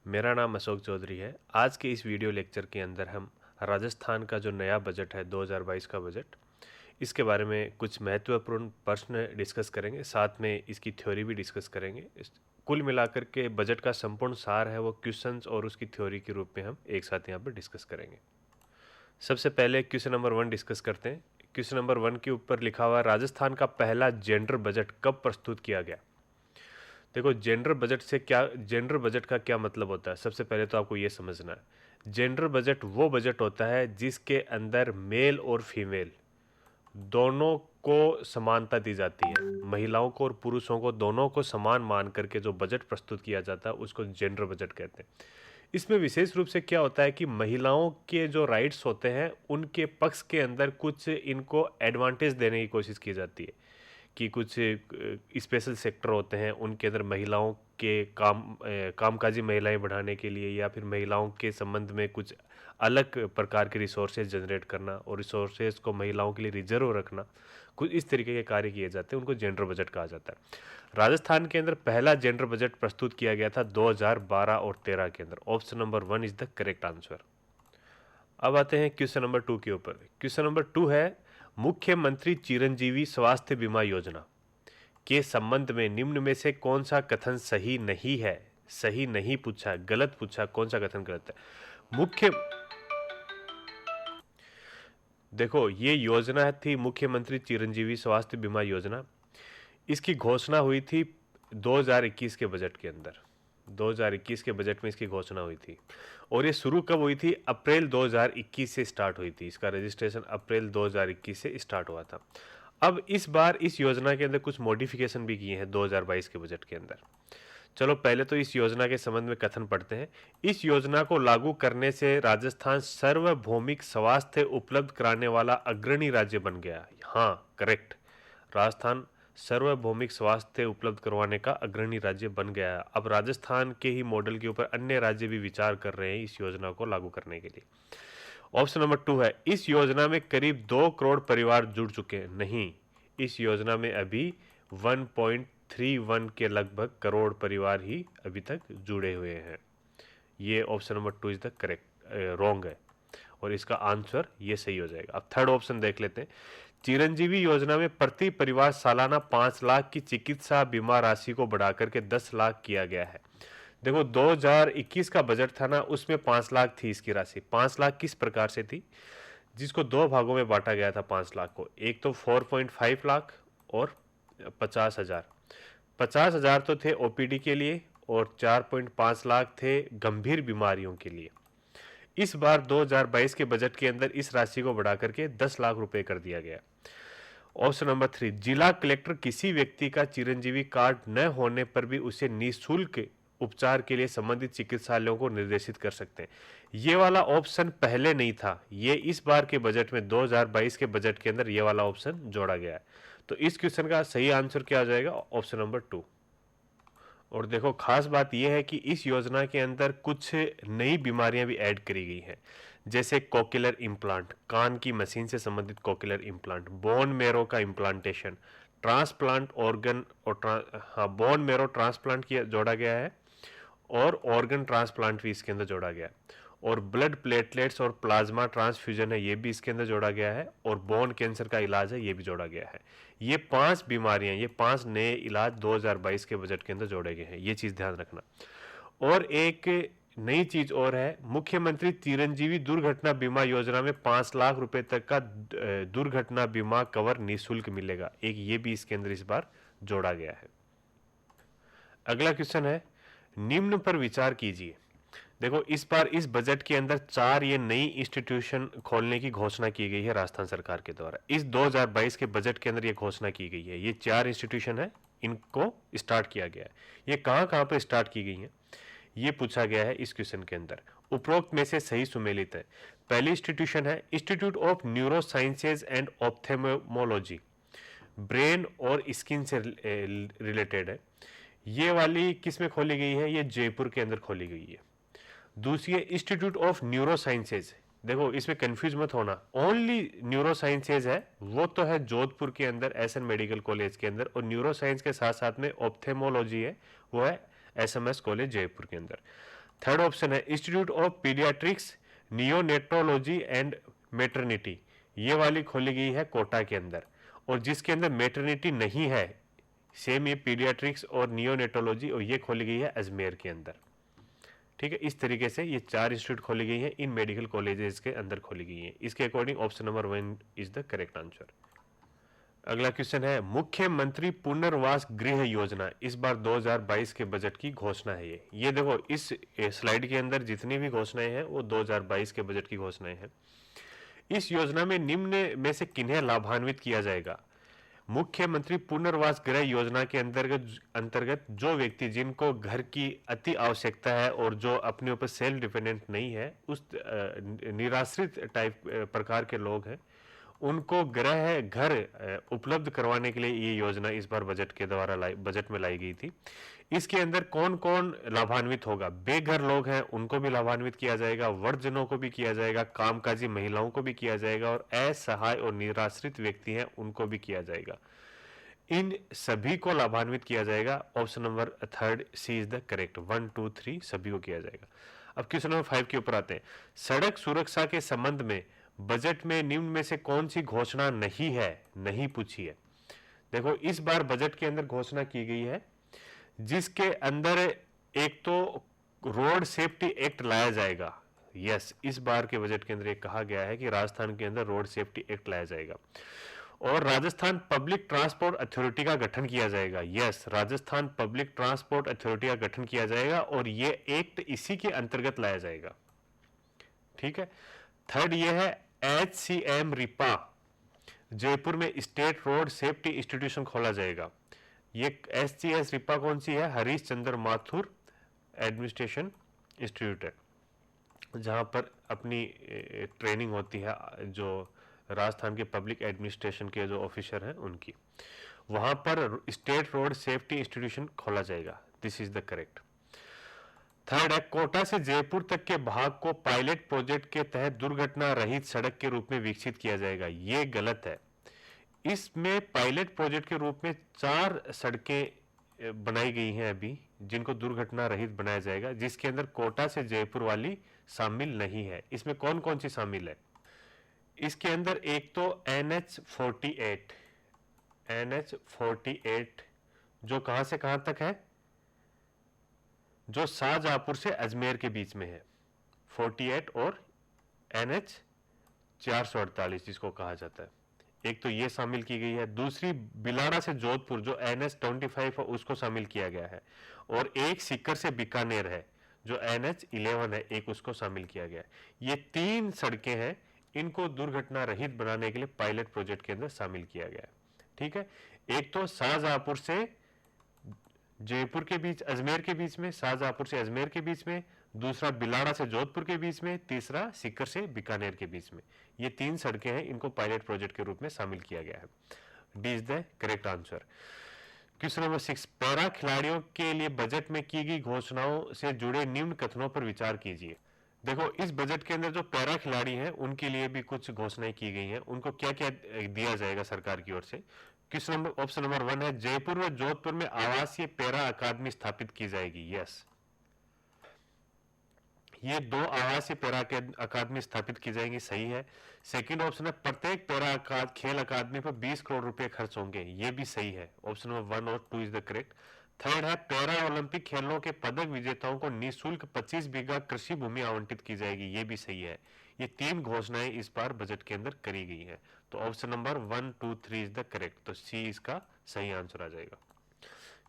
मेरा नाम अशोक चौधरी है। आज के इस वीडियो लेक्चर के अंदर हम राजस्थान का जो नया बजट है 2022 का बजट, इसके बारे में कुछ महत्वपूर्ण प्रश्न डिस्कस करेंगे, साथ में इसकी थ्योरी भी डिस्कस करेंगे। कुल मिलाकर के बजट का संपूर्ण सार है वो क्वेश्चंस और उसकी थ्योरी के रूप में हम एक साथ यहाँ पर डिस्कस करेंगे। सबसे पहले क्वेश्चन नंबर 1 डिस्कस करते हैं। क्वेश्चन नंबर 1 के ऊपर लिखा हुआ है, राजस्थान का पहला जेंडर बजट कब प्रस्तुत किया गया। देखो, जेंडर बजट का क्या मतलब होता है। सबसे पहले तो आपको ये समझना है, जेंडर बजट वो बजट होता है जिसके अंदर मेल और फीमेल दोनों को समानता दी जाती है। महिलाओं को और पुरुषों को दोनों को समान मान करके जो बजट प्रस्तुत किया जाता है उसको जेंडर बजट कहते हैं। इसमें विशेष रूप से क्या होता है कि महिलाओं के जो राइट्स होते हैं उनके पक्ष के अंदर कुछ इनको एडवांटेज देने की कोशिश की जाती है कि कुछ स्पेशल सेक्टर होते हैं उनके अंदर महिलाओं के कामकाजी महिलाएं बढ़ाने के लिए, या फिर महिलाओं के संबंध में कुछ अलग प्रकार के रिसोर्सेज जनरेट करना और रिसोर्सेज को महिलाओं के लिए रिजर्व रखना, कुछ इस तरीके के कार्य किए जाते हैं, उनको जेंडर बजट कहा जाता है। राजस्थान के अंदर पहला जेंडर बजट प्रस्तुत किया गया था 2012 और 13 के अंदर। Option number 1 is the correct answer. अब आते हैं क्वेश्चन नंबर 2 के ऊपर। क्वेश्चन नंबर 2 है, मुख्यमंत्री चिरंजीवी स्वास्थ्य बीमा योजना के संबंध में निम्न में से कौन सा कथन सही नहीं है। सही नहीं पूछा, गलत पूछा, कौन सा कथन गलत है। देखो, ये योजना थी मुख्यमंत्री चिरंजीवी स्वास्थ्य बीमा योजना। इसकी घोषणा हुई थी 2021 के बजट के अंदर। 2021 के बजट में इसकी घोषणा हुई थी और ये शुरू कब हुई थी? अप्रैल 2021 से स्टार्ट हुई थी। इसका रजिस्ट्रेशन अप्रैल 2021 से स्टार्ट हुआ था। अब इस बार इस योजना के अंदर कुछ मॉडिफिकेशन भी किए हैं 2022 के बजट के अंदर। चलो पहले तो इस योजना के संबंध में कथन पढ़ते हैं। इस योजना को लागू करने से राजस्थान सार्वभौमिक स्वास्थ्य उपलब्ध कराने वाला अग्रणी राज्य बन गया। हाँ, करेक्ट। राजस्थान सार्वभौमिक स्वास्थ्य उपलब्ध करवाने का अग्रणी राज्य बन गया है। अब राजस्थान के ही मॉडल के ऊपर अन्य राज्य भी विचार कर रहे हैं इस योजना को लागू करने के लिए। ऑप्शन नंबर 2 है, इस योजना में करीब 2 करोड़ परिवार जुड़ चुके हैं। नहीं, इस योजना में अभी 1.31 के लगभग करोड़ परिवार ही अभी तक जुड़े हुए हैं। ये option number 2 is the correct wrong है और इसका आंसर ये सही हो जाएगा। अब थर्ड ऑप्शन देख लेते हैं। चिरंजीवी योजना में प्रति परिवार सालाना 5 लाख की चिकित्सा बीमा राशि को बढ़ाकर के 10 लाख किया गया है। देखो, 2021 का बजट था ना, उसमें 5 लाख थी इसकी राशि। 5 लाख किस प्रकार से थी, जिसको दो भागों में बांटा गया था 5 लाख को। एक तो 4.5 लाख और 50,000। 50,000 तो थे ओपीडी के लिए और 4.5 लाख थे गंभीर बीमारियों के लिए। इस बार 2022 के बजट के अंदर इस राशि को बढ़ाकर के 10 लाख रुपए कर दिया गया। ऑप्शन नंबर 3, जिला कलेक्टर किसी व्यक्ति का चिरंजीवी कार्ड न होने पर भी उसे निःशुल्क उपचार के लिए संबंधित चिकित्सालयों को निर्देशित कर सकते हैं। ये वाला ऑप्शन पहले नहीं था, ये इस बार के बजट में 2022 के बजट के अंदर ये वाला ऑप्शन जोड़ा गया है। तो इस क्वेश्चन का सही आंसर क्या हो जाएगा? Option number 2। और देखो, खास बात यह है कि इस योजना के अंदर कुछ नई बीमारियां भी ऐड करी गई हैं, जैसे कोक्लियर इम्प्लांट, कान की मशीन से संबंधित कोक्लियर इम्प्लांट, बोन मेरो का इम्प्लांटेशन, ट्रांसप्लांट ऑर्गन और बोन मेरो ट्रांसप्लांट किया जोड़ा गया है और ऑर्गन ट्रांसप्लांट भी इसके अंदर जोड़ा गया है। और ब्लड प्लेटलेट्स और प्लाज्मा ट्रांसफ्यूजन है, ये भी इसके अंदर जोड़ा गया है। और बोन कैंसर का इलाज है, ये भी जोड़ा गया है। ये 5 बीमारियां, ये 5 नए इलाज 2022 के बजट के अंदर जोड़े गए हैं, ये चीज ध्यान रखना। और एक नई चीज और है, मुख्यमंत्री चिरंजीवी दुर्घटना बीमा योजना में 5 लाख रुपए तक का दुर्घटना बीमा कवर निःशुल्क मिलेगा। एक ये भी इसके अंदर इस बार जोड़ा गया है। अगला क्वेश्चन है, निम्न पर विचार कीजिए। देखो, इस बार इस बजट के अंदर 4 ये नई इंस्टीट्यूशन खोलने की घोषणा की गई है राजस्थान सरकार के द्वारा। इस 2022 के बजट के अंदर ये घोषणा की गई है। ये 4 इंस्टीट्यूशन है, इनको स्टार्ट किया गया है। ये कहाँ कहाँ पर स्टार्ट की गई है ये पूछा गया है इस क्वेश्चन के अंदर। उपरोक्त में से सही सुमेलित है। पहली इंस्टीट्यूशन है institute of neuro sciences and ophthalmology, brain और स्किन से रिलेटेड है। ये वाली किस में खोली गई है? ये जयपुर के अंदर खोली गई है। दूसरी है इंस्टीट्यूट ऑफ न्यूरो साइंसेज। देखो, इसमें कंफ्यूज मत होना, ओनली न्यूरो साइंसेज है, वो तो है जोधपुर के अंदर एसएन मेडिकल कॉलेज के अंदर। और न्यूरो साइंस के साथ साथ में ऑप्थेमोलॉजी है, वो है एसएमएस कॉलेज जयपुर के अंदर। थर्ड ऑप्शन है institute of paediatrics, neonatology and maternity, ये वाली खोली गई है कोटा के अंदर। और जिसके अंदर मेटर्निटी नहीं है, सेम ये पीडियाट्रिक्स और नियोनेटोलॉजी, और ये खोली गई है अजमेर के अंदर। ठीक है, इस तरीके से ये 4 इंस्टीट्यूट खोली गई हैं, इन मेडिकल कॉलेजेस के अंदर खोली गई हैं। इसके according option number 1 is the correct answer. अगला क्वेश्चन है मुख्यमंत्री पुनर्वास गृह योजना, इस बार 2022 के बजट की घोषणा है ये देखो इस स्लाइड के अंदर जितनी भी घोषणाएं हैं वो 2022 के बजट की घोषणाएं हैं। इस योजना में निम्न में से किन्हें लाभान्वित किया जाएगा? मुख्यमंत्री पुनर्वास गृह योजना के अंतर्गत जो व्यक्ति जिनको घर की अति आवश्यकता है और जो अपने ऊपर सेल्फ डिपेंडेंट नहीं है, उस निराश्रित टाइप प्रकार के लोग हैं, उनको घर उपलब्ध करवाने के लिए ये योजना इस बार बजट में लाई गई थी। इसके अंदर कौन कौन लाभान्वित होगा? बेघर लोग हैं उनको भी लाभान्वित किया जाएगा, वृद्धजनों को भी किया जाएगा, कामकाजी महिलाओं को भी किया जाएगा, और असहाय और निराश्रित व्यक्ति हैं उनको भी किया जाएगा। इन सभी को लाभान्वित किया जाएगा। Option number 3 C is the correct. 1 2 3 सभी को किया जाएगा। अब क्वेश्चन नंबर 5 के ऊपर आते हैं। सड़क सुरक्षा के संबंध में बजट में निम्न में से कौन सी घोषणा नहीं पूछी है। देखो इस बार बजट के अंदर घोषणा की गई है जिसके अंदर एक तो रोड सेफ्टी एक्ट लाया जाएगा। यस, इस बार के बजट के अंदर एक कहा गया है कि राजस्थान के अंदर रोड सेफ्टी एक्ट लाया जाएगा, और राजस्थान पब्लिक ट्रांसपोर्ट अथॉरिटी का गठन किया जाएगा। Yes, Rajasthan public transport authority का गठन किया जाएगा और ये एक्ट इसी के अंतर्गत लाया जाएगा। ठीक है। थर्ड ये है HCM रिपा, जयपुर में स्टेट रोड सेफ्टी इंस्टीट्यूशन खोला जाएगा। ये HCS रिपा कौन सी है? हरीश चंद्र माथुर एडमिनिस्ट्रेशन इंस्टीट्यूट है, जहां पर अपनी ट्रेनिंग होती है जो राजस्थान के पब्लिक एडमिनिस्ट्रेशन के जो ऑफिसर हैं उनकी। वहां पर स्टेट रोड सेफ्टी इंस्टीट्यूशन खोला जाएगा। This is the correct. Third है कोटा से जयपुर तक के भाग को पायलट प्रोजेक्ट के तहत दुर्घटना रहित सड़क के रूप में विकसित किया जाएगा। ये गलत है। इसमें पायलट प्रोजेक्ट के रूप में 4 सड़कें बनाई गई हैं अभी, जिनको दुर्घटना रहित बनाया जाएगा, जिसके अंदर कोटा से जयपुर वाली शामिल नहीं है। इसमें कौन कौन सी शामिल है? इसके अंदर एक तो NH48 जो कहां से कहां तक है? जो शाहजहांपुर से अजमेर के बीच में है। 48 और NH 448 जिसको कहा जाता है, एक तो ये शामिल की गई है। दूसरी बिलाड़ा से जोधपुर जो NH 25 है उसको शामिल किया गया है, और एक सीकर से बीकानेर है जो NH 11 है, एक उसको शामिल किया गया है। ये 3 सड़कें हैं, इनको दुर्घटना रहित बनाने के लिए पायलट प्रोजेक्ट के अंदर शामिल किया गया है। ठीक है। एक तो शाहजहांपुर से जयपुर के बीच, अजमेर के बीच में, शाहजहांपुर से अजमेर के बीच में, दूसरा बिलाड़ा से जोधपुर के बीच में, तीसरा सीकर से बीकानेर के बीच में। ये 3 सड़कें हैं, इनको पायलट प्रोजेक्ट के रूप में शामिल किया गया है। D is the correct answer. Question number 6, para खिलाड़ियों के लिए बजट में की गई घोषणाओं से जुड़े निम्न कथनों पर विचार कीजिए। देखो इस बजट के अंदर जो पैरा खिलाड़ी हैं उनके लिए भी कुछ घोषणाएं की गई हैं, उनको क्या क्या दिया जाएगा सरकार की ओर से। क्वेश्चन नंबर ऑप्शन नंबर 1 है जयपुर व जोधपुर में आवासीय पैरा अकादमी स्थापित की जाएगी। यस, ये 2 आवासीय पैरा अकादमी स्थापित की जाएंगी, सही है। सेकंड ऑप्शन है प्रत्येक पैरा खेल अकादमी पर 20 करोड़ रुपए खर्च होंगे, ये भी सही है। ऑप्शन नंबर 1 और 2 इज द करेक्ट। थर्ड है पैरा ओलंपिक खेलों के पदक विजेताओं को निःशुल्क 25 बीघा कृषि भूमि आवंटित की जाएगी, ये भी सही है। ये 3 घोषणाएं इस बार बजट के अंदर करी गई है, तो option number 1 2 3 is the correct, तो सी इसका सही आंसर आ जाएगा।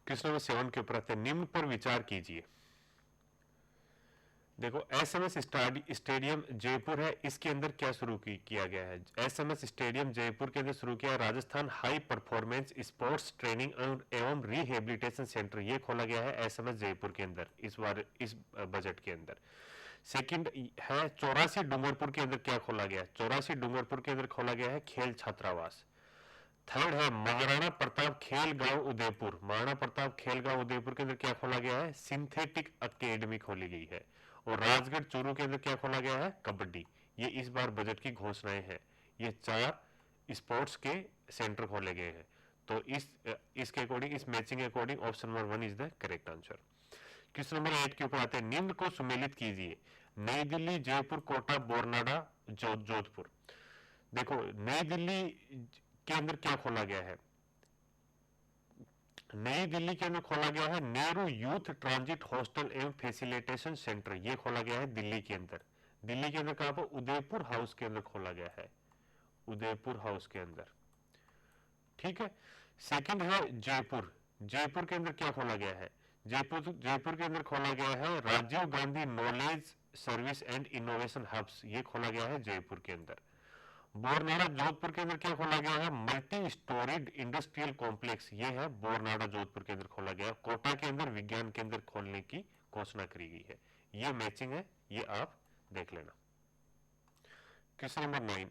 क्वेश्चन नंबर 7 के ऊपर आते हैं, निम्न पर विचार कीजिए। देखो SMS स्टेडियम जयपुर है, इसके अंदर क्या शुरू किया गया है? SMS स्टेडियम जयपुर के अंदर शुरू किया है Rajasthan high performance sports training एवं रिहेबिलिटेशन सेंटर, ये खोला गया है SMS जयपुर के अंदर इस बार इस बजट के अंदर। सेकंड है 84 डूंगरपुर के अंदर क्या खोला गया है? 84 डूंगरपुर के अंदर खोला गया है खेल छात्रावास। थर्ड है महाराणा प्रताप खेल गांव उदयपुर, महाराणा प्रताप खेल गांव उदयपुर के अंदर क्या खोला गया है? सिंथेटिक अकेडमी खोली गई है। और राजगढ़ चूरू के अंदर क्या खोला गया है? कबड्डी। ये इस बार बजट की घोषणाएं हैं, ये 4 स्पोर्ट्स के सेंटर खोले गए हैं, तो इसके अकॉर्डिंग, इस मैचिंग के according option number 1 is the correct answer. Question number 8 के ऊपर आते हैं, निम्न को सुमेलित कीजिए। नई दिल्ली, जयपुर, कोटा, बोरनाडा, जोधपुर। देखो नई दिल्ली के अंदर क्या खोला गया है, नई दिल्ली के अंदर खोला गया है नेहरू यूथ ट्रांजिट हॉस्टल एवं फैसिलिटेशन सेंटर, ये खोला गया है दिल्ली के अंदर। दिल्ली के अंदर कहां पर, उदयपुर हाउस के अंदर खोला गया है, उदयपुर हाउस के अंदर। ठीक है, सेकंड है जयपुर। जयपुर के अंदर क्या खोला गया है, जयपुर के अंदर खोला गया है Rajiv Gandhi knowledge service and innovation hubs, ये खोला गया है जयपुर के अंदर। बोरनाडा जोधपुर के अंदर क्या खोला गया है, मल्टी स्टोरीड इंडस्ट्रियल कॉम्प्लेक्स, ये है बोरनाडा जोधपुर के अंदर खोला गया है। कोटा के अंदर विज्ञान केंद्र खोलने की घोषणा करी गई है। ये मैचिंग है, ये आप देख लेना। क्वेश्चन नंबर 9,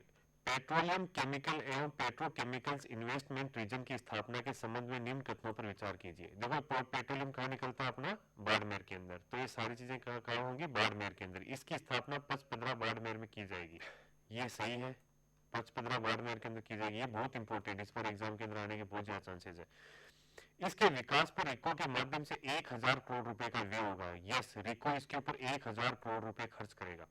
पेट्रोलियम केमिकल एवं पेट्रोकेमिकल्स इन्वेस्टमेंट रीजन की स्थापना के संबंध में निम्न कथनों पर विचार कीजिए। देखो पेट्रोलियम कहाँ निकलता है अपना, बाड़मेर के अंदर, तो ये सारी चीजें कहाँ होंगी, बाड़मेर के अंदर। इसकी स्थापना पचपदरा बाड़मेर में की जाएगी, ये सही है, पचपदरा बाड़मेर के अंदर की जाएगी। ये बहुत इंपॉर्टेंट, इस पर एग्जाम के अंदर आने के बहुत ज्यादा चांसेस है। इसके विकास पर रिको के माध्यम से 1000 करोड़ रुपए का व्यय होगा। यस, रिको इसके ऊपर 1000 करोड़ रुपए खर्च करेगा।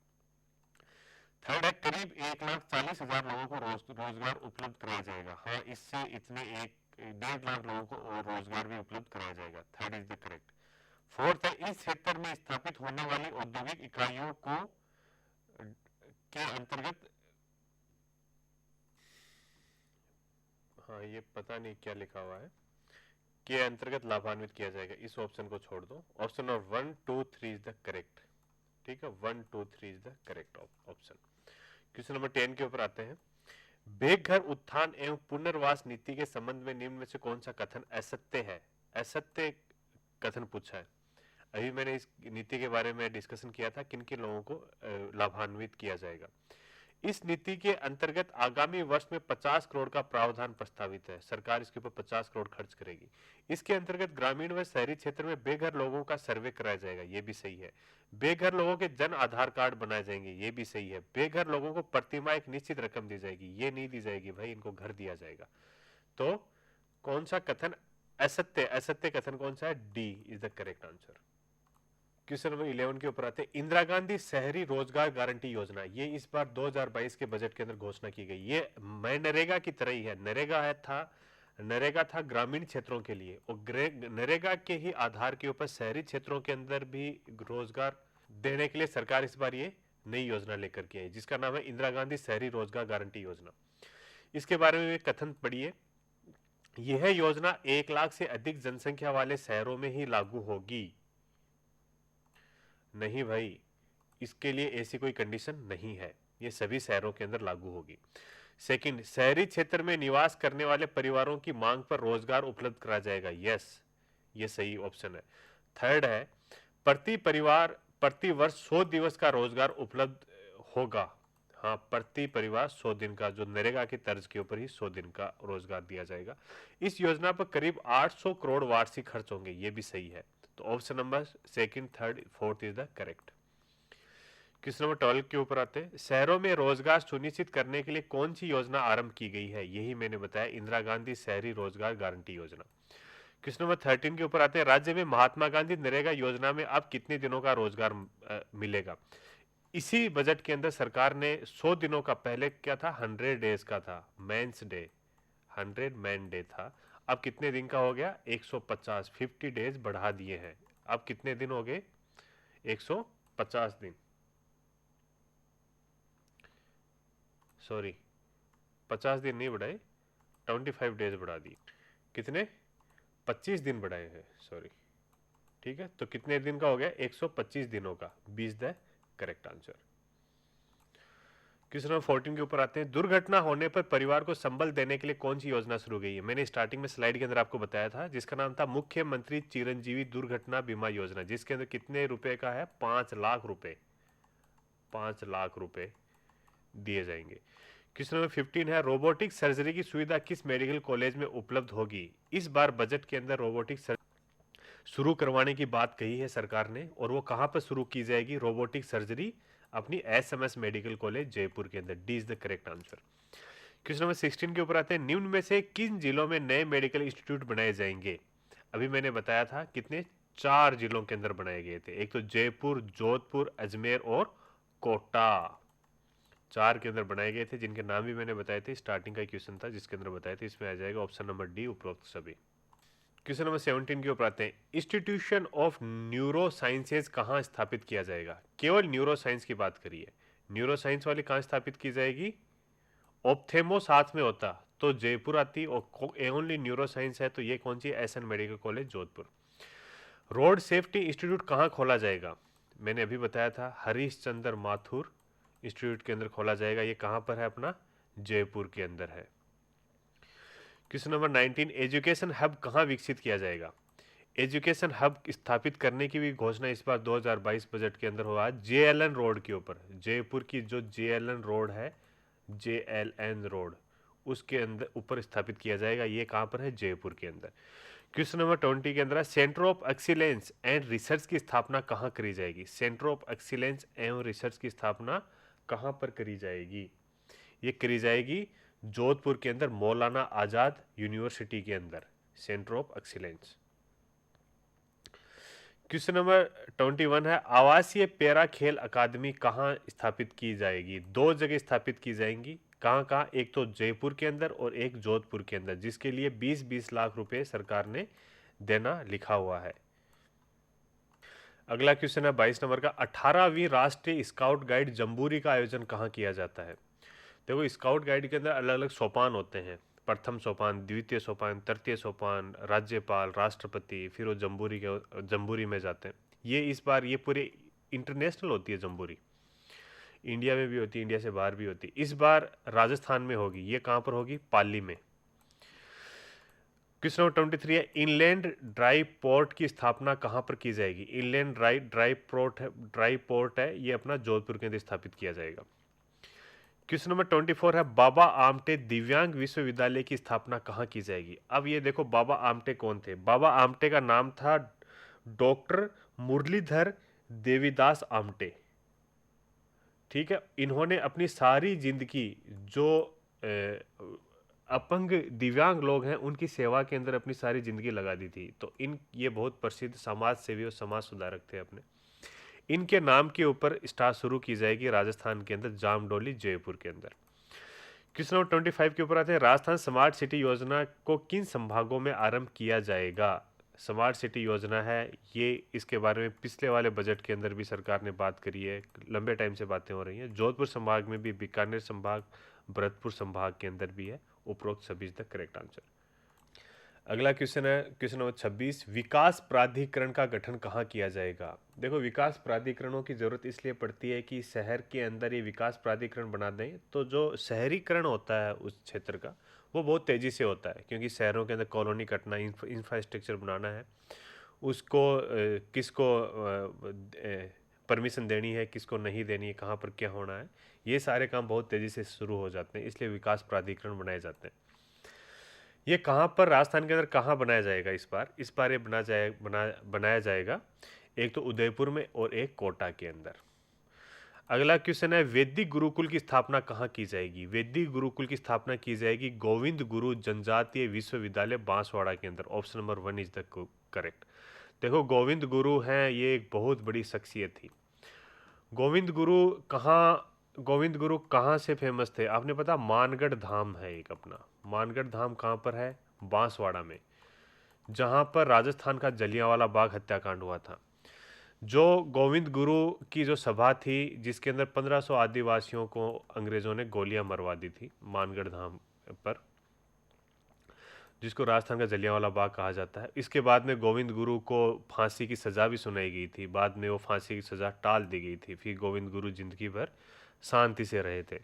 थर्ड है, करीब 1,40,000 लोगों को रोजगार उपलब्ध कराया जाएगा। हाँ, इससे इतने 1.5 लाख लोगों को रोजगार भी उपलब्ध कराया जाएगा। Third is the correct. Fourth है, इस क्षेत्र में स्थापित होने वाली औद्योगिक इकाइयों को के अंतर्गत, हाँ ये पता नहीं क्या लिखा हुआ है, के अंतर्गत लाभान्वित किया जाएगा। इस ऑप्शन को छोड़ दो, option number 1, 2, 3 is the correct. ठीक है, 1, 2, 3 is the correct option. Question number 10 के ऊपर आते हैं, बेघर उत्थान एवं पुनर्वास नीति के संबंध में निम्न में से कौन सा कथन असत्य है। असत्य कथन पूछा है। अभी मैंने इस नीति के बारे में डिस्कशन किया था, किन किन लोगों को लाभान्वित किया जाएगा। इस नीति के अंतर्गत आगामी वर्ष में 50 करोड़ का प्रावधान प्रस्तावित है। सरकार इसके ऊपर 50 करोड़ खर्च करेगी। इसके अंतर्गत ग्रामीण व शहरी क्षेत्र में बेघर लोगों का सर्वे कराया जाएगा, ये भी सही है। बेघर लोगों के जन आधार कार्ड बनाए जाएंगे, ये भी सही है। बेघर लोगों को प्रतिमाह एक निश्चित रकम दी जाएगी, ये नहीं दी जाएगी भाई, इनको घर दिया जाएगा। तो कौन सा कथन असत्य, असत्य कथन कौन सा है, D is the correct answer. Question number 11 के ऊपर आते हैं, इंदिरा गांधी शहरी रोजगार गारंटी योजना, ये इस बार 2022 के बजट के अंदर घोषणा की गई। ये नरेगा की तरह ही है। नरेगा था ग्रामीण क्षेत्रों के लिए, और नरेगा के ही आधार के ऊपर शहरी क्षेत्रों के अंदर भी रोजगार देने के लिए सरकार इस बार ये नई योजना लेकर के आई, जिसका नाम है इंदिरा गांधी शहरी रोजगार गारंटी योजना। इसके बारे में कथन पढ़िए, यह योजना 1 लाख से अधिक जनसंख्या वाले शहरों में ही लागू होगी। नहीं भाई, इसके लिए ऐसी कोई कंडीशन नहीं है, ये सभी शहरों के अंदर लागू होगी। सेकंड, शहरी क्षेत्र में निवास करने वाले परिवारों की मांग पर रोजगार उपलब्ध कराया जाएगा। यस, ये सही ऑप्शन है। थर्ड है, प्रति वर्ष 100 दिवस का रोजगार उपलब्ध होगा। हाँ, प्रति परिवार 100 दिन का, जो नरेगा की तर्ज के ऊपर ही 100 दिन का रोजगार दिया जाएगा। इस योजना पर करीब 800 करोड़ वार्षिक खर्च होंगे, ये भी सही है। तो option number second, third, fourth is the correct. Question number 12 के ऊपर आते हैं, शहरों में रोजगार सुनिश्चित करने के लिए कौन सी योजना आरंभ की गई है। यही मैंने बताया, इंदिरा गांधी शहरी रोजगार गारंटी योजना। क्वेश्चन नंबर 13 के ऊपर आते हैं, राज्य में महात्मा गांधी नरेगा योजना में अब कितने दिनों का रोजगार मिलेगा। इसी बजट के अंदर सरकार ने 100 दिनों का, पहले क्या था 100 डेज का था, मेंस डे, 100 मैन डे था, अब कितने दिन का हो गया 150, 50 डेज बढ़ा दिए हैं। अब कितने दिन हो गए 150 दिन, सॉरी 50 दिन नहीं बढ़ाए, 25 डेज बढ़ा दिए। कितने, 25 दिन बढ़ाए हैं, सॉरी। ठीक है, तो कितने दिन का हो गया 125 दिनों का, 20 the correct answer. Question number 14 के ऊपर आते हैं, दुर्घटना होने पर परिवार को संबल देने के लिए कौन सी योजना शुरू गई है। मैंने स्टार्टिंग में स्लाइड के अंदर आपको बताया था, जिसका नाम था मुख्यमंत्री चिरंजीवी दुर्घटना बीमा योजना, जिसके अंदर कितने रुपए का है, 5 लाख रुपए, 5 लाख रुपए दिए जाएंगे। क्वेश्चन नंबर 15 है, रोबोटिक सर्जरी की सुविधा किस मेडिकल कॉलेज में उपलब्ध होगी। इस बार बजट के अंदर रोबोटिक शुरू करवाने की बात कही है सरकार ने, और वो कहां पर शुरू की जाएगी रोबोटिक सर्जरी, अपनी एसएमएस मेडिकल कॉलेज जयपुर के अंदर। D is the correct answer. Question number 16 के ऊपर आते हैं, निम्न में से किन जिलों में नए मेडिकल इंस्टीट्यूट बनाए जाएंगे। अभी मैंने बताया था कितने, 4 जिलों के अंदर बनाए गए थे। एक तो जयपुर, जोधपुर, अजमेर और कोटा, 4 के अंदर बनाए गए थे, जिनके नाम भी मैंने बताए थे। स्टार्टिंग का क्वेश्चन था जिसके अंदर बताए थे, इसमें आ जाएगा ऑप्शन नंबर डी, उपरोक्त सभी। क्वेश्चन नंबर 17 के ऊपर आते हैं। इंस्टीट्यूशन ऑफ न्यूरो साइंसेज कहाँ स्थापित किया जाएगा? केवल न्यूरो साइंस की बात करिए, न्यूरो साइंस वाली कहाँ स्थापित की जाएगी? ऑप्थेमो साथ में होता तो जयपुर आती, और ओनली न्यूरो साइंस है तो ये कौन सी? SN medical college Jodhpur. Road safety institute कहाँ खोला जाएगा? मैंने अभी बताया था, हरीश चंद्र माथुर इंस्टीट्यूट के अंदर खोला जाएगा। ये कहाँ पर है? अपना जयपुर के अंदर है। क्वेश्चन नंबर 19, एजुकेशन हब कहाँ विकसित किया जाएगा? एजुकेशन हब स्थापित करने की भी घोषणा इस बार 2022 बजट के अंदर हुआ। जेएलएन रोड के ऊपर, जयपुर की जो जेएलएन रोड है, जेएलएन रोड, उसके अंदर ऊपर स्थापित किया जाएगा। ये कहाँ पर है? जयपुर के अंदर। क्वेश्चन नंबर 20 के अंदर, centre of excellence and research की स्थापना कहाँ करी जाएगी? सेंटर ऑफ एक्सीलेंस एवं रिसर्च की स्थापना कहाँ पर करी जाएगी? ये करी जाएगी जोधपुर के अंदर, मौलाना आजाद यूनिवर्सिटी के अंदर, centre of excellence. Question number 21 है, आवासीय पैरा खेल अकादमी कहाँ स्थापित की जाएगी? 2 जगह स्थापित की जाएंगी। कहाँ कहाँ? एक तो जयपुर के अंदर और एक जोधपुर के अंदर, जिसके लिए 20-20 लाख रुपए सरकार ने देना लिखा हुआ है। अगला क्वेश्चन है 22 नंबर का, 18वीं राष्ट्रीय स्काउट गाइड जम्बूरी का आयोजन कहाँ किया जाता है? देखो, स्काउट गाइड के अंदर अलग अलग सोपान होते हैं, प्रथम सोपान, द्वितीय सोपान, तृतीय सोपान, राज्यपाल, राष्ट्रपति, फिर वो जम्बूरी में जाते हैं। ये इस बार ये पूरे इंटरनेशनल होती है जम्बूरी, इंडिया में भी होती है, इंडिया से बाहर भी होती है। इस बार राजस्थान में होगी। ये कहाँ पर होगी? पाली में। क्वेश्चन नंबर 23 है, इनलैंड ड्राई पोर्ट की स्थापना कहाँ पर की जाएगी? इनलैंड ड्राई पोर्ट है, ये अपना जोधपुर के अंदर स्थापित किया जाएगा। क्वेश्चन नंबर 24 है, बाबा आमटे दिव्यांग विश्वविद्यालय की स्थापना कहाँ की जाएगी? अब ये देखो, बाबा आमटे कौन थे? बाबा आमटे का नाम था डॉक्टर मुरलीधर देवीदास आमटे। ठीक है, इन्होंने अपनी सारी जिंदगी जो अपंग दिव्यांग लोग हैं उनकी सेवा के अंदर अपनी सारी जिंदगी लगा दी थी। तो ये बहुत प्रसिद्ध समाज सेवी और समाज सुधारक थे अपने। इनके नाम के ऊपर स्टार शुरू की जाएगी राजस्थान के अंदर, जामडोली जयपुर के अंदर। क्वेश्चन नंबर 25 के ऊपर आते हैं, राजस्थान स्मार्ट सिटी योजना को किन संभागों में आरंभ किया जाएगा? स्मार्ट सिटी योजना है ये, इसके बारे में पिछले वाले बजट के अंदर भी सरकार ने बात करी है, लंबे टाइम से बातें हो रही हैं। जोधपुर संभाग में भी, बीकानेर संभाग, भरतपुर संभाग के अंदर भी है। उपरोक्त सभी द करेक्ट आंसर। अगला क्वेश्चन है क्वेश्चन नंबर 26, विकास प्राधिकरण का गठन कहाँ किया जाएगा? देखो, विकास प्राधिकरणों की जरूरत इसलिए पड़ती है कि शहर के अंदर ये विकास प्राधिकरण बना दें तो जो शहरीकरण होता है उस क्षेत्र का, वो बहुत तेज़ी से होता है, क्योंकि शहरों के अंदर कॉलोनी कटना, इंफ्रास्ट्रक्चर बनाना है, उसको किसको परमिशन देनी है, किसको नहीं देनी है, कहाँ पर क्या होना है, ये सारे काम बहुत तेज़ी से शुरू हो जाते हैं, इसलिए विकास प्राधिकरण बनाए जाते हैं। ये कहाँ पर, राजस्थान के अंदर कहाँ बनाया जाएगा? इस बार ये बनाया जाएगा एक तो उदयपुर में और एक कोटा के अंदर। अगला क्वेश्चन है, वैदिक गुरुकुल की स्थापना कहाँ की जाएगी? वैदिक गुरुकुल की स्थापना की जाएगी गोविंद गुरु जनजातीय विश्वविद्यालय बांसवाड़ा के अंदर। Option number 1 is the correct. देखो, गोविंद गुरु हैं, ये एक बहुत बड़ी शख्सियत थी। गोविंद गुरु कहाँ से फेमस थे? आपने पता, मानगढ़ धाम है एक अपना। मानगढ़ धाम कहाँ पर है? बांसवाड़ा में, जहाँ पर राजस्थान का जलियांवाला बाग हत्याकांड हुआ था। जो गोविंद गुरु की जो सभा थी, जिसके अंदर 1500 आदिवासियों को अंग्रेजों ने गोलियां मरवा दी थी मानगढ़ धाम पर, जिसको राजस्थान का जलियांवाला बाग कहा जाता है। इसके बाद में गोविंद गुरु को फांसी की सज़ा भी सुनाई गई थी, बाद में वो फांसी की सज़ा टाल दी गई थी, फिर गोविंद गुरु जिंदगी भर शांति से रहे थे।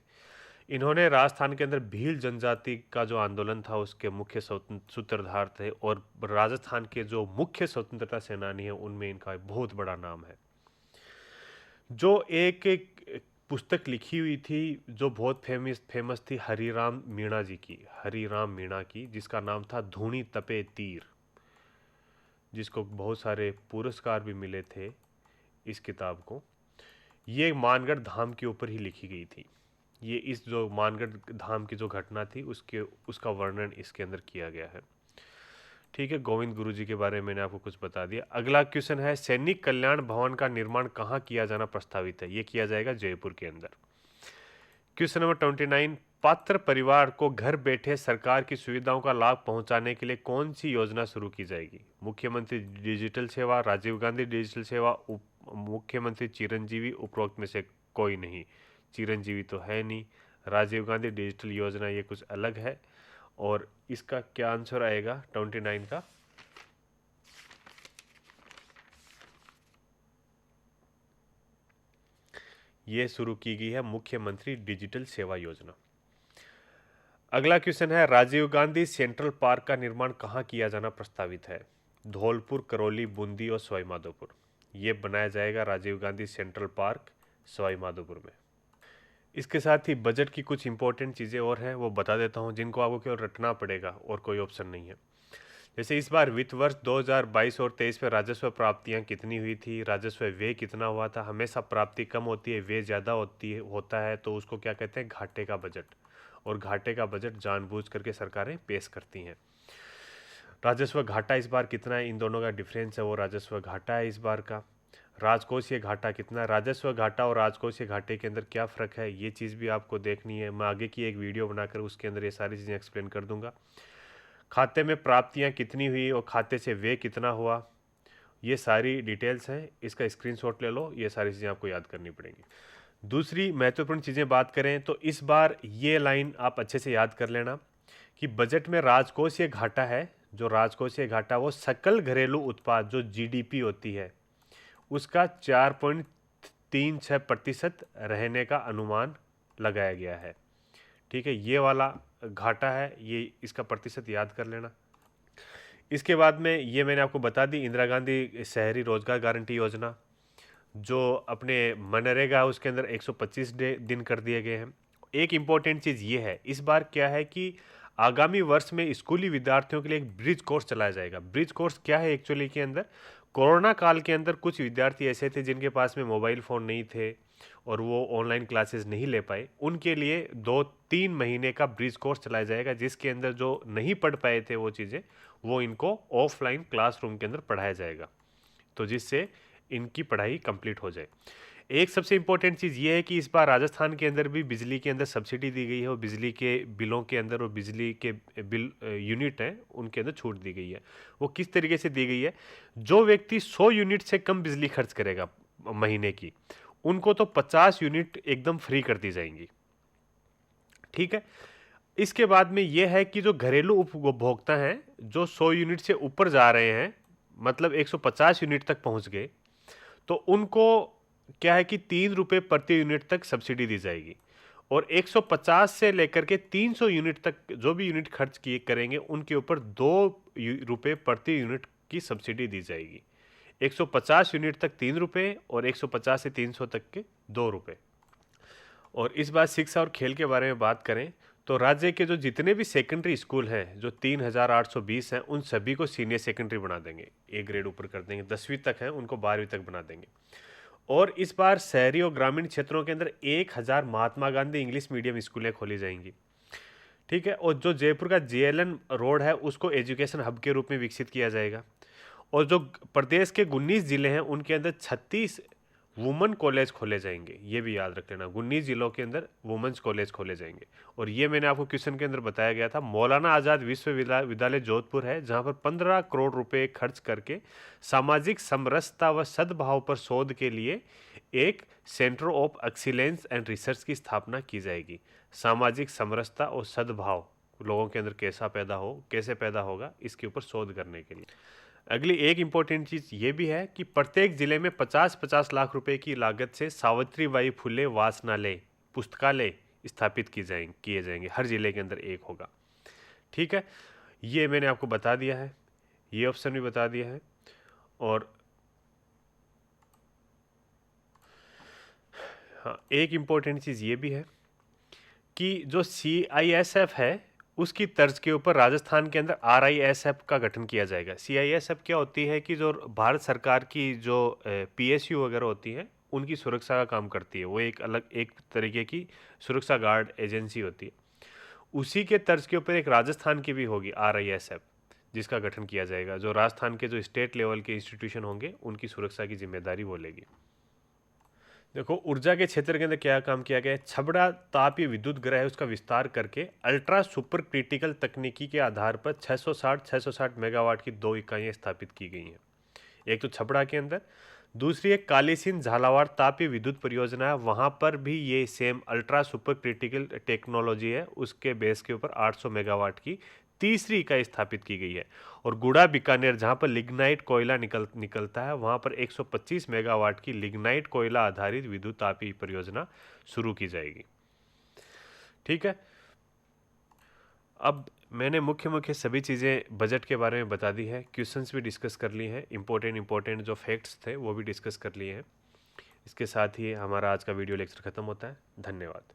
इन्होंने राजस्थान के अंदर भील जनजाति का जो आंदोलन था उसके मुख्य सूत्रधार थे, और राजस्थान के जो मुख्य स्वतंत्रता सेनानी हैं उनमें इनका बहुत बड़ा नाम है। जो एक पुस्तक लिखी हुई थी जो बहुत फेमस थी हरिराम मीणा की, जिसका नाम था धूनी तपे तीर, जिसको बहुत सारे पुरस्कार भी मिले थे इस किताब को। ये मानगढ़ धाम के ऊपर ही लिखी गई थी। ये इस जो मानगढ़ धाम की जो घटना थी उसका वर्णन इसके अंदर किया गया है। ठीक है, गोविंद गुरु जी के बारे में मैंने आपको कुछ बता दिया। अगला क्वेश्चन है, सैनिक कल्याण भवन का निर्माण कहाँ किया जाना प्रस्तावित है? ये किया जाएगा जयपुर के अंदर। क्वेश्चन नंबर 29, पात्र परिवार को घर बैठे सरकार की सुविधाओं का लाभ पहुंचाने के लिए कौन सी योजना शुरू की जाएगी? मुख्यमंत्री डिजिटल सेवा, राजीव गांधी डिजिटल सेवा, मुख्यमंत्री चिरंजीवी, उपरोक्त में से कोई नहीं। चिरंजीवी तो है नहीं, राजीव गांधी डिजिटल योजना ये कुछ अलग है। और इसका क्या आंसर आएगा 29 का? ये शुरू की गई है मुख्यमंत्री डिजिटल सेवा योजना। अगला क्वेश्चन है, राजीव गांधी सेंट्रल पार्क का निर्माण कहाँ किया जाना प्रस्तावित है? धौलपुर, करौली, बूंदी और सवाई माधोपुर। ये बनाया जाएगा राजीव गांधी सेंट्रल पार्क सवाई माधोपुर में। इसके साथ ही बजट की कुछ इंपॉर्टेंट चीज़ें और हैं, वो बता देता हूँ, जिनको आपको केवल रटना पड़ेगा और कोई ऑप्शन नहीं है। जैसे इस बार वित्त वर्ष 2022 और 23 में राजस्व प्राप्तियां कितनी हुई थी, राजस्व व्यय कितना हुआ था। हमेशा प्राप्ति कम होती है, व्यय ज़्यादा होता है, तो उसको क्या कहते हैं? घाटे का बजट। और घाटे का बजट जानबूझ करके सरकारें पेश करती हैं। राजस्व घाटा इस बार कितना है, इन दोनों का डिफरेंस है, वो राजस्व घाटा है इस बार का। राजकोषीय घाटा कितना है, राजस्व घाटा और राजकोषीय घाटे के अंदर क्या फ़र्क है, ये चीज़ भी आपको देखनी है। मैं आगे की एक वीडियो बनाकर उसके अंदर ये सारी चीज़ें एक्सप्लेन कर दूंगा। खाते में प्राप्तियां कितनी हुई और खाते से व्यय कितना हुआ, ये सारी डिटेल्स हैं, इसका स्क्रीनशॉट ले लो। ये सारी चीज़ें आपको याद करनी पड़ेंगी। दूसरी महत्वपूर्ण चीज़ें बात करें तो इस बार ये लाइन आप अच्छे से याद कर लेना कि बजट में राजकोषीय घाटा है, जो राजकोषीय घाटा वो सकल घरेलू उत्पाद जो जीडीपी होती है उसका 4.36% रहने का अनुमान लगाया गया है। ठीक है, ये वाला घाटा है, ये इसका प्रतिशत याद कर लेना। इसके बाद में ये मैंने आपको बता दी इंदिरा गांधी शहरी रोजगार गारंटी योजना, जो अपने मनरेगा उसके अंदर 125 दिन कर दिए गए हैं। एक इम्पॉर्टेंट चीज़ ये है, इस बार क्या है कि आगामी वर्ष में स्कूली विद्यार्थियों के लिए एक ब्रिज कोर्स चलाया जाएगा। ब्रिज कोर्स क्या है एक्चुअली के अंदर, कोरोना काल के अंदर कुछ विद्यार्थी ऐसे थे जिनके पास में मोबाइल फ़ोन नहीं थे और वो ऑनलाइन क्लासेस नहीं ले पाए, उनके लिए 2-3 महीने का ब्रिज कोर्स चलाया जाएगा, जिसके अंदर जो नहीं पढ़ पाए थे वो चीज़ें, वो इनको ऑफलाइन क्लासरूम के अंदर पढ़ाया जाएगा, तो जिससे इनकी पढ़ाई कंप्लीट हो जाए। एक सबसे इम्पोर्टेंट चीज़ ये है कि इस बार राजस्थान के अंदर भी बिजली के अंदर सब्सिडी दी गई है और बिजली के बिलों के अंदर और बिजली के बिल यूनिट हैं उनके अंदर छूट दी गई है। वो किस तरीके से दी गई है, जो व्यक्ति 100 यूनिट से कम बिजली खर्च करेगा महीने की, उनको तो 50 यूनिट एकदम फ्री कर दी जाएंगी। ठीक है, इसके बाद में यह है कि जो घरेलू उपभोक्ता हैं जो 100 यूनिट से ऊपर जा रहे हैं, मतलब 150 यूनिट तक पहुंच गए, तो उनको क्या है कि 3 रुपये प्रति यूनिट तक सब्सिडी दी जाएगी। और 150 से लेकर के 300 यूनिट तक जो भी यूनिट खर्च किए करेंगे उनके ऊपर 2 रुपये प्रति यूनिट की सब्सिडी दी जाएगी। 150 यूनिट तक 3 रुपये और 150 से 300 तक के 2 रुपये। और इस बार शिक्षा और खेल के बारे में बात करें तो राज्य के जो जितने भी सेकेंडरी स्कूल हैं जो 3820 हैं, उन सभी को सीनियर सेकेंडरी बना देंगे, एक ग्रेड ऊपर कर देंगे। 10वीं तक हैं उनको 12वीं तक बना देंगे। और इस बार शहरी और ग्रामीण क्षेत्रों के अंदर 1000 महात्मा गांधी इंग्लिश मीडियम स्कूलें खोली जाएंगी। ठीक है, और जो जयपुर का जेएलएन रोड है उसको एजुकेशन हब के रूप में विकसित किया जाएगा। और जो प्रदेश के 19 जिले हैं उनके अंदर 36 वुमेन कॉलेज खोले जाएंगे, ये भी याद रख लेना। 19 जिलों के अंदर वुमेन्स कॉलेज खोले जाएंगे। और ये मैंने आपको क्वेश्चन के अंदर बताया गया था, मौलाना आज़ाद विश्वविद्यालय जोधपुर है, जहां पर 15 करोड़ रुपए खर्च करके सामाजिक समरसता व सद्भाव पर शोध के लिए एक centre of excellence and research की स्थापना की जाएगी। सामाजिक समरसता और सद्भाव लोगों के अंदर कैसे पैदा होगा, इसके ऊपर शोध करने के लिए। अगली एक इम्पोर्टेंट चीज़ ये भी है कि प्रत्येक जिले में 50-50 लाख रुपए की लागत से सावित्रीबाई फुले वाचनालय पुस्तकालय स्थापित किए जाएंगे। हर जिले के अंदर एक होगा। ठीक है, ये मैंने आपको बता दिया है, ये ऑप्शन भी बता दिया है। और हाँ, एक इम्पोर्टेंट चीज़ ये भी है कि जो CISF है उसकी तर्ज के ऊपर राजस्थान के अंदर RISF का गठन किया जाएगा। CISF क्या होती है कि जो भारत सरकार की जो PSU वगैरह होती है उनकी सुरक्षा का काम करती है, वो एक तरीके की सुरक्षा गार्ड एजेंसी होती है। उसी के तर्ज के ऊपर एक राजस्थान की भी होगी RISF, जिसका गठन किया जाएगा। जो राजस्थान के जो स्टेट लेवल के इंस्टीट्यूशन होंगे उनकी सुरक्षा की जिम्मेदारी वो लेगी। देखो ऊर्जा के क्षेत्र के अंदर क्या काम किया गया है, छबड़ा तापीय विद्युत ग्रह है उसका विस्तार करके अल्ट्रा सुपर क्रिटिकल तकनीकी के आधार पर 660 मेगावाट की 2 इकाइयाँ स्थापित की गई हैं। एक तो छबड़ा के अंदर, दूसरी एक कालीसिंध झालावाड़ तापीय विद्युत परियोजना है, वहाँ पर भी ये same ultra super critical technology है, उसके बेस के ऊपर 800 मेगावाट की तीसरी इकाई स्थापित की गई है। और गुड़ा बीकानेर जहाँ पर लिग्नाइट कोयला निकलता है, वहाँ पर 125 मेगावाट की लिग्नाइट कोयला आधारित विद्युत तापीय परियोजना शुरू की जाएगी। ठीक है, अब मैंने मुख्य सभी चीज़ें बजट के बारे में बता दी है, क्वेश्चंस भी डिस्कस कर लिए हैं, इंपॉर्टेंट जो फैक्ट्स थे वो भी डिस्कस कर लिए हैं। इसके साथ ही हमारा आज का वीडियो लेक्चर ख़त्म होता है। धन्यवाद।